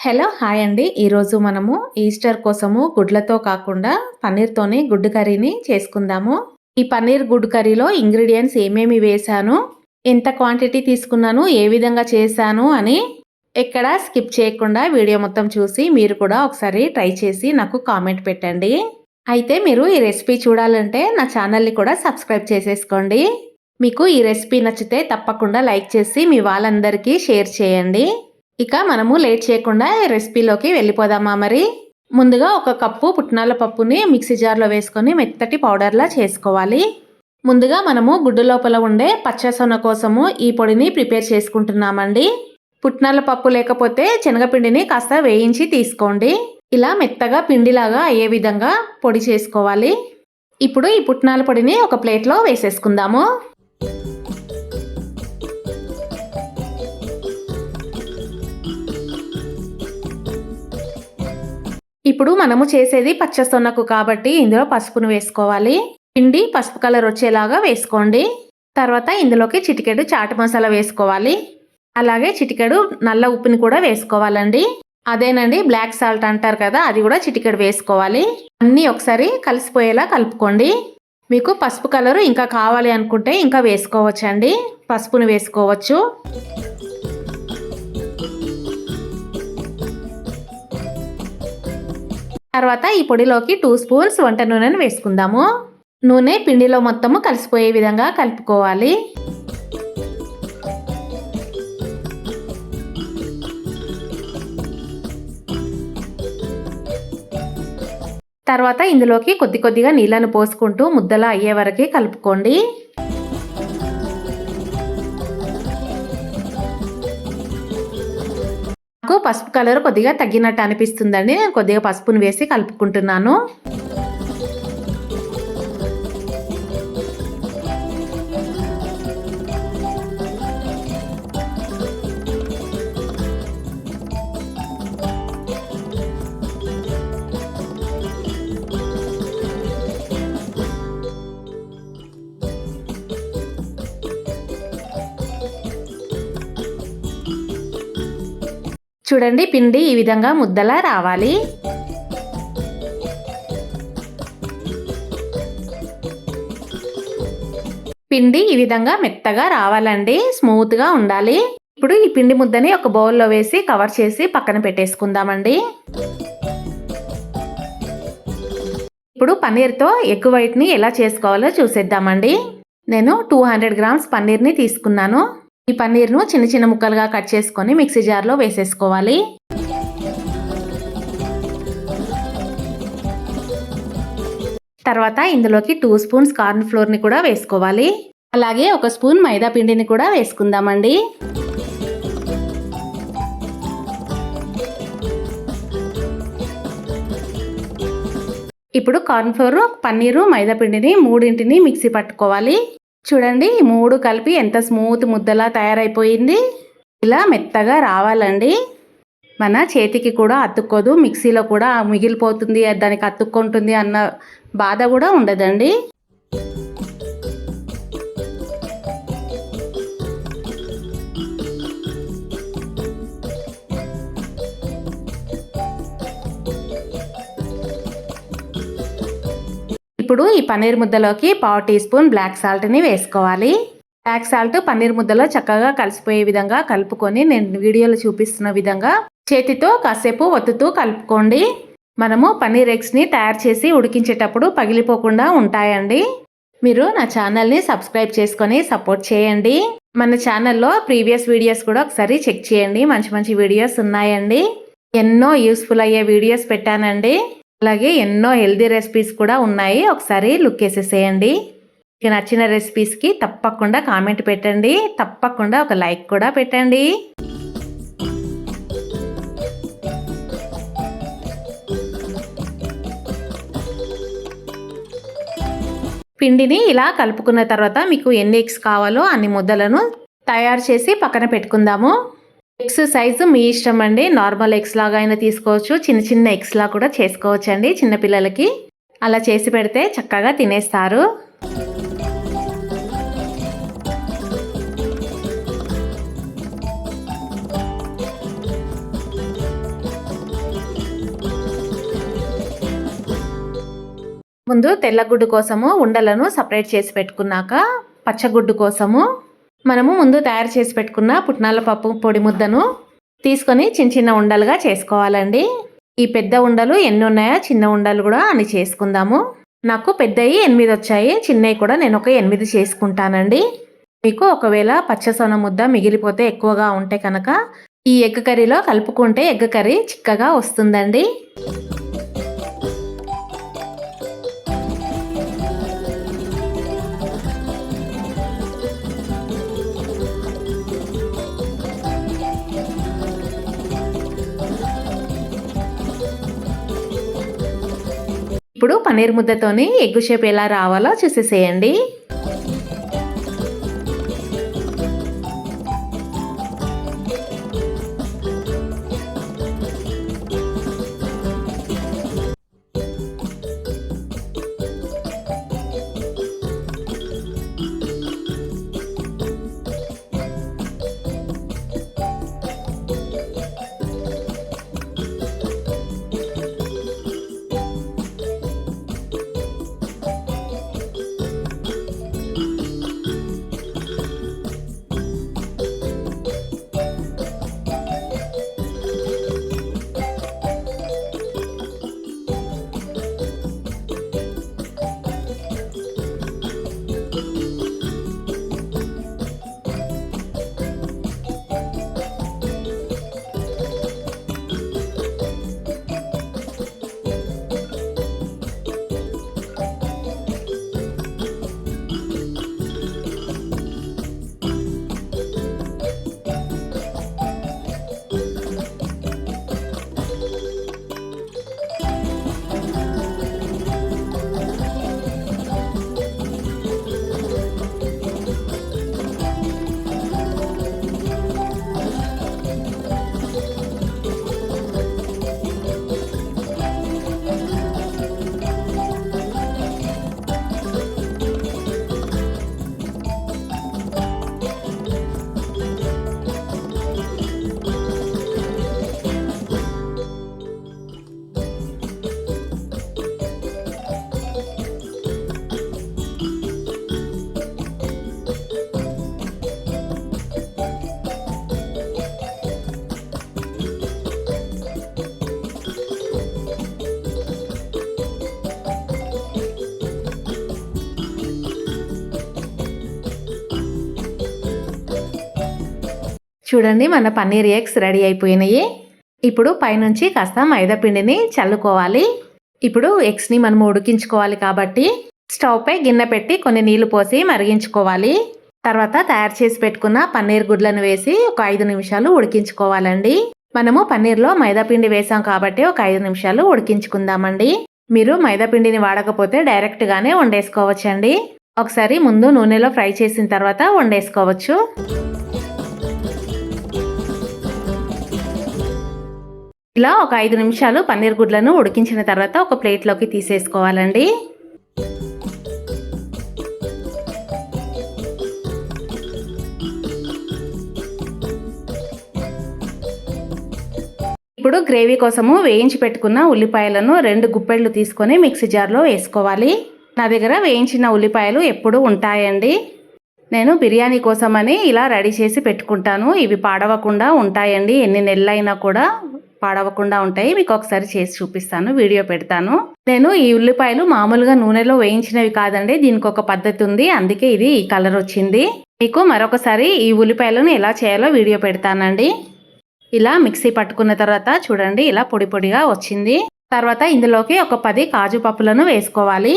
Hello! Hi అండి. ఈరోజు మనము ఈస్టర్ కోసము గుడ్లతో కాకుండా పన్నీర్‌తోని గుడ్డు కర్రీని చేసుకుందాము. ఈ పన్నీర్ గుడ్డు కర్రీలో ఇంగ్రీడియెంట్స్ ఏమేమి వేశాను, ఎంత క్వాంటిటీ తీసుకున్నాను, ఏ విధంగా చేశాను అని ఎక్కడ స్కిప్ చేయకుండా వీడియో మొత్తం చూసి మీరు కూడా ఒకసారి ట్రై చేసి నాకు కామెంట్ పెట్టండి. అయితే మీరు ఈ రెసిపీ చూడాలంటే నా ఛానల్‌ని కూడా సబ్స్క్రైబ్ చేసేసుకోండి. మీకు ఈ రెసిపీ నచ్చితే తప్పకుండా లైక్ చేసి మీ వాళ్ళందరికీ షేర్ చేయండి. ఇక మనము లేట్ చేయకుండా రెసిపీలోకి వెళ్ళిపోదామా మరి. ముందుగా ఒక కప్పు పుట్నాల పప్పుని మిక్సీ జార్లో వేసుకొని మెత్తటి పౌడర్లా చేసుకోవాలి. ముందుగా మనము గుడ్డు లోపల ఉండే పచ్చసొన కోసము ఈ పొడిని ప్రిపేర్ చేసుకుంటున్నామండి. పుట్నాల పప్పు లేకపోతే శనగపిండిని కాస్త వేయించి తీసుకోండి. ఇలా మెత్తగా పిండిలాగా అయ్యే విధంగా పొడి చేసుకోవాలి. ఇప్పుడు ఈ పుట్నాల పొడిని ఒక ప్లేట్లో వేసేసుకుందాము. ఇప్పుడు మనము చేసేది పచ్చసొన్నకు కాబట్టి ఇందులో పసుపును వేసుకోవాలి. పిండి పసుపు కలర్ వచ్చేలాగా వేసుకోండి. తర్వాత ఇందులోకి చిటికెడు చాట్ మసాలా వేసుకోవాలి. అలాగే చిటికెడు నల్ల ఉప్పుని కూడా వేసుకోవాలండి. అదేనండి బ్లాక్ సాల్ట్ అంటారు కదా, అది కూడా చిటికెడు వేసుకోవాలి. అన్నీ ఒకసారి కలిసిపోయేలా కలుపుకోండి. మీకు పసుపు కలరు ఇంకా కావాలి అనుకుంటే ఇంకా వేసుకోవచ్చండి, పసుపును వేసుకోవచ్చు. తర్వాత ఈ పొడిలోకి 2 స్పూన్స్ వంట నూనెను వేసుకుందాము. నూనె పిండిలో మొత్తము కలిసిపోయే విధంగా కలుపుకోవాలి. తర్వాత ఇందులోకి కొద్దిగా నీళ్లను పోసుకుంటూ ముద్దలా అయ్యే వరకు కలుపుకోండి. పసుపు కలర్ కొద్దిగా తగ్గినట్టు అనిపిస్తుందండి. నేను కొద్దిగా పసుపును వేసి కలుపుకుంటున్నాను. చూడండి, పిండి ఈ విధంగా ముద్దలా రావాలి. పిండి ఈ విధంగా మెత్తగా రావాలండి, స్మూత్గా ఉండాలి. ఇప్పుడు ఈ పిండి ముద్దని ఒక బౌల్లో వేసి కవర్ చేసి పక్కన పెట్టేసుకుందామండి. ఇప్పుడు పన్నీర్తో ఎగ్ వైట్ని ఎలా చేసుకోవాలో చూసేద్దామండి. నేను 200 గ్రామ్స్ పన్నీర్ని తీసుకున్నాను. ఈ పన్నీర్ను చిన్న చిన్న ముక్కలుగా కట్ చేసుకొని మిక్సీ జార్లో వేసేసుకోవాలి. తర్వాత ఇందులోకి 2 స్పూన్స్ కార్న్ ఫ్లోర్ని కూడా వేసుకోవాలి. అలాగే 1 స్పూన్ మైదా పిండిని కూడా వేసుకుందామండి. ఇప్పుడు కార్న్ ఫ్లోర్, పన్నీరు, మైదా పిండిని మూడింటిని మిక్సీ పట్టుకోవాలి. చూడండి, ఈ 3 కలిపి ఎంత స్మూత్ ముద్దలా తయారైపోయింది. ఇలా మెత్తగా రావాలండి. మన చేతికి కూడా అతుక్కోదు, మిక్సీలో కూడా మిగిలిపోతుంది, దానికి అతుక్కుంటుంది అన్న బాధ కూడా ఉండదండి. ఇప్పుడు ఈ పన్నీర్ ముద్దలోకి 1/2 టీ స్పూన్ బ్లాక్ సాల్ట్ని వేసుకోవాలి. బ్లాక్ సాల్ట్ పన్నీర్ ముద్దలో చక్కగా కలిసిపోయే విధంగా కలుపుకొని నేను వీడియోలో చూపిస్తున్న విధంగా చేతితో కాసేపు ఒత్తుతూ కలుపుకోండి. మనము పన్నీర్ ఎగ్స్ని తయారు చేసి ఉడికించేటప్పుడు పగిలిపోకుండా ఉంటాయండి. మీరు నా ఛానల్ని సబ్స్క్రైబ్ చేసుకొని సపోర్ట్ చేయండి. మన ఛానల్లో ప్రీవియస్ వీడియోస్ కూడా ఒకసారి చెక్ చేయండి. మంచి మంచి వీడియోస్ ఉన్నాయండి. ఎన్నో యూస్ఫుల్ అయ్యే వీడియోస్ పెట్టానండి. అలాగే ఎన్నో హెల్దీ రెసిపీస్ కూడా ఉన్నాయి, ఒకసారి లుక్ వేసేసేయండి. మీకు నచ్చిన రెసిపీస్కి తప్పకుండా కామెంట్ పెట్టండి, తప్పకుండా ఒక లైక్ కూడా పెట్టండి. పిండిని ఇలా కలుపుకున్న తర్వాత మీకు ఎన్ని ఎగ్స్ కావాలో అన్ని ముద్దలను తయారు చేసి పక్కన పెట్టుకుందాము. ఎగ్స్ సైజు మీ ఇష్టం అండి. నార్మల్ ఎగ్స్ లాగా అయినా తీసుకోవచ్చు, చిన్న చిన్న ఎగ్స్ లా కూడా చేసుకోవచ్చు అండి. చిన్నపిల్లలకి అలా చేసి పెడితే చక్కగా తినేస్తారు. ముందు తెల్లగుడ్డు కోసము ఉండలను సపరేట్ చేసి పెట్టుకున్నాక పచ్చగుడ్డు కోసము మనము ముందు తయారు చేసి పెట్టుకున్న పుట్నాల పప్పు పొడి ముద్దను తీసుకొని చిన్న చిన్న ఉండలుగా చేసుకోవాలండి. ఈ పెద్ద ఉండలు ఎన్ని ఉన్నాయో చిన్న ఉండలు కూడా అని చేసుకుందాము. నాకు పెద్దవి 8 వచ్చాయి, చిన్నవి కూడా నేను ఒక 8 చేసుకుంటానండి. మీకు ఒకవేళ పచ్చసొన ముద్ద మిగిలిపోతే ఎక్కువగా ఉంటే కనుక ఈ ఎగ్ కర్రీలో కలుపుకుంటే ఎగ్ కర్రీ చిక్కగా వస్తుందండి. ఇప్పుడు పన్నీర్ ముద్దతోని ఎగ్ షేప్ ఎలా రావాలో చూసేసేయండి. చూడండి మన పన్నీర్ ఎగ్స్ రెడీ అయిపోయినాయి. ఇప్పుడు పైనుంచి కాస్త మైదా పిండిని చల్లుకోవాలి. ఇప్పుడు ఎగ్స్ని మనం ఉడికించుకోవాలి కాబట్టి స్టవ్ పై గిన్నె పెట్టి కొన్ని నీళ్లు పోసి మరిగించుకోవాలి. తర్వాత తయారు చేసి పెట్టుకున్న పన్నీర్ గుడ్లను వేసి ఒక 5 నిమిషాలు ఉడికించుకోవాలండి. మనము పన్నీర్లో మైదా పిండి వేసాం కాబట్టి ఒక 5 నిమిషాలు ఉడికించుకుందామండి. మీరు మైదా పిండిని వాడకపోతే డైరెక్ట్ గానే వండేసుకోవచ్చండి. ఒకసారి ముందు నూనెలో ఫ్రై చేసిన తర్వాత వండేసుకోవచ్చు. ఇలా ఒక 5 నిమిషాలు పన్నీర్ గుడ్లను ఉడికించిన తర్వాత ఒక ప్లేట్లోకి తీసేసుకోవాలండి. ఇప్పుడు గ్రేవీ కోసము వేయించి పెట్టుకున్న ఉల్లిపాయలను 2 గుప్పెళ్ళు తీసుకొని మిక్సీ జార్లో వేసుకోవాలి. నా దగ్గర వేయించిన ఉల్లిపాయలు ఎప్పుడు ఉంటాయండి. నేను బిర్యానీ కోసమని ఇలా రెడీ చేసి పెట్టుకుంటాను. ఇవి పాడవకుండా ఉంటాయండి, ఎన్ని నెలలైనా కూడా పాడవకుండా ఉంటాయి. మీకు ఒకసారి చేసి చూపిస్తాను, వీడియో పెడతాను. నేను ఈ ఉల్లిపాయలు మామూలుగా నూనెలో వేయించినవి కాదండి, దీనికి ఒక పద్ధతి ఉంది, అందుకే ఇది ఈ కలర్ వచ్చింది. మీకు మరొకసారి ఈ ఉల్లిపాయలను ఎలా చేయాలో వీడియో పెడతానండి. ఇలా మిక్సీ పట్టుకున్న తర్వాత చూడండి ఇలా పొడి పొడిగా వచ్చింది. తర్వాత ఇందులోకి ఒక 10 కాజు పప్పులను వేసుకోవాలి.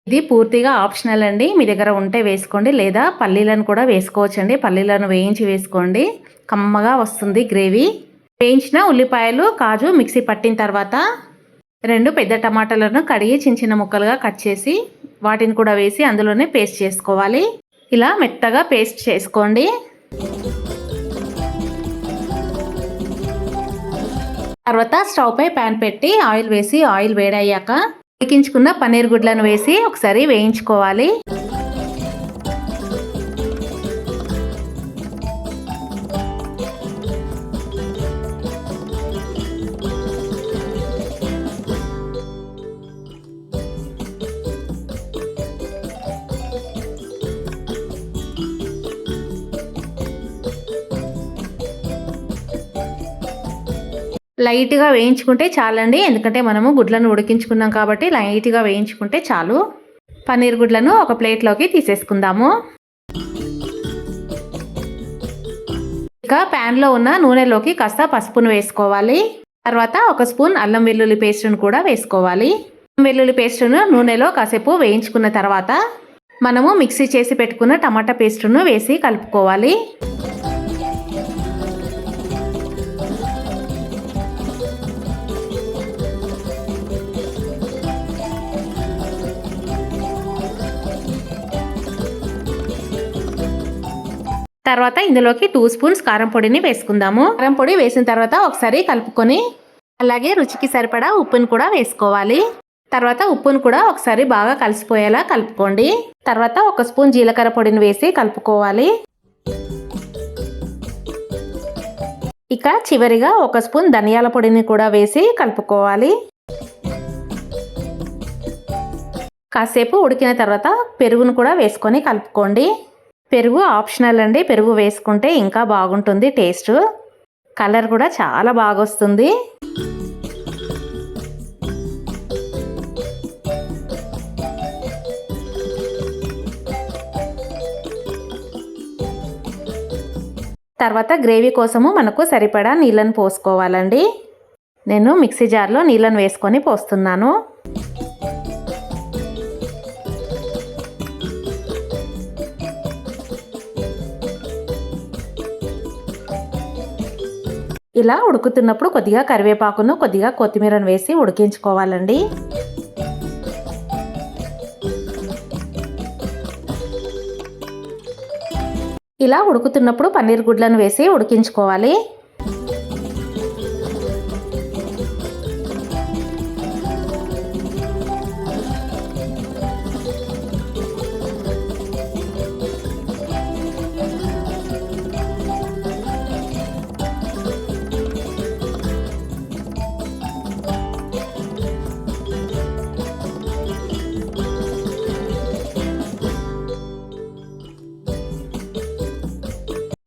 ఇది పూర్తిగా ఆప్షనల్ అండి, మీ దగ్గర ఉంటే వేసుకోండి, లేదా పల్లీలను కూడా వేసుకోవచ్చండి. పల్లీలను వేయించి వేసుకోండి, కమ్మగా వస్తుంది గ్రేవీ. వేయించిన ఉల్లిపాయలు కాజు మిక్సీ పట్టిన తర్వాత 2 పెద్ద టమాటాలను కడిగి చిన్న చిన్న ముక్కలుగా కట్ చేసి వాటిని కూడా వేసి అందులోనే పేస్ట్ చేసుకోవాలి. ఇలా మెత్తగా పేస్ట్ చేసుకోండి. తర్వాత స్టవ్ పై ప్యాన్ పెట్టి ఆయిల్ వేసి ఆయిల్ వేడయ్యాక ఉడికించుకున్న పన్నీర్ గుడ్లను వేసి ఒకసారి వేయించుకోవాలి. లైట్‌గా వేయించుకుంటే చాలండి. ఎందుకంటే మనము గుడ్లను ఉడికించుకున్నాం కాబట్టి లైట్‌గా వేయించుకుంటే చాలు. పన్నీర్ గుడ్లను ఒక ప్లేట్‌లోకి తీసేసుకుందాము. ఇక ప్యాన్‌లో ఉన్న నూనెలోకి కాస్త పసుపును వేసుకోవాలి. తర్వాత ఒక స్పూన్ అల్లం వెల్లుల్లి పేస్ట్‌ను కూడా వేసుకోవాలి. అల్లం వెల్లుల్లి పేస్ట్‌ను నూనెలో కాసేపు వేయించుకున్న తర్వాత మనము మిక్సీ చేసి పెట్టుకున్న టమాటా పేస్ట్‌ను వేసి కలుపుకోవాలి. తర్వాత ఇందులోకి 2 స్పూన్స్ కారం పొడిని వేసుకుందాము. కారం పొడి వేసిన తర్వాత ఒకసారి కలుపుకొని అలాగే రుచికి సరిపడా ఉప్పును కూడా వేసుకోవాలి. తర్వాత ఉప్పును కూడా ఒకసారి బాగా కలిసిపోయేలా కలుపుకోండి. తర్వాత ఒక స్పూన్ జీలకర్ర పొడిని వేసి కలుపుకోవాలి. ఇక చివరిగా ఒక స్పూన్ ధనియాల పొడిని కూడా వేసి కలుపుకోవాలి. కాసేపు ఉడికిన తర్వాత పెరుగును కూడా వేసుకొని కలుపుకోండి. పెరుగు ఆప్షనల్ అండి. పెరుగు వేసుకుంటే ఇంకా బాగుంటుంది టేస్ట్. కలర్ కూడా చాలా బాగా వస్తుంది. తర్వాత గ్రేవీ కోసము మనకు సరిపడా నీళ్ళను పోసుకోవాలండి. నేను మిక్సీ జార్లో నీళ్ళను వేసుకొని పోస్తున్నాను. ఇలా ఉడుకుతున్నప్పుడు కొద్దిగా కరివేపాకును కొద్దిగా కొత్తిమీరను వేసి ఉడికించుకోవాలండి. ఇలా ఉడుకుతున్నప్పుడు పన్నీర్ గుడ్లను వేసి ఉడికించుకోవాలి.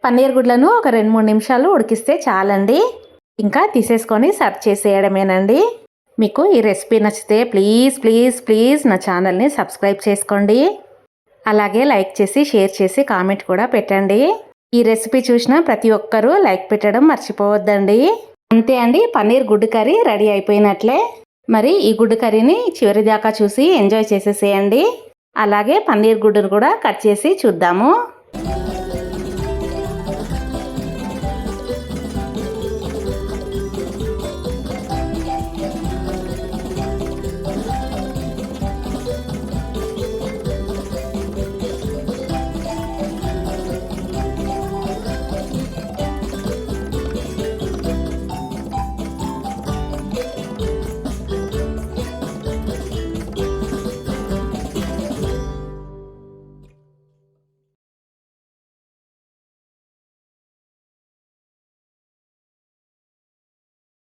పన్నీర్ గుడ్లను ఒక 2-3 నిమిషాలు ఉడికిస్తే చాలండి. ఇంకా తీసేసుకొని సర్వ్ చేసేయడమేనండి. మీకు ఈ రెసిపీ నచ్చితే ప్లీజ్ నా ఛానల్ని సబ్స్క్రైబ్ చేసుకోండి. అలాగే లైక్ చేసి షేర్ చేసి కామెంట్ కూడా పెట్టండి. ఈ రెసిపీ చూసిన ప్రతి ఒక్కరూ లైక్ పెట్టడం మర్చిపోవద్దండి. అంతే అండి, పన్నీర్ గుడ్డు కర్రీ రెడీ అయిపోయినట్లే. మరి ఈ గుడ్డు కర్రీని చివరి దాకా చూసి ఎంజాయ్ చేసేసేయండి. అలాగే పన్నీర్ గుడ్డును కూడా కట్ చేసి చూద్దాము.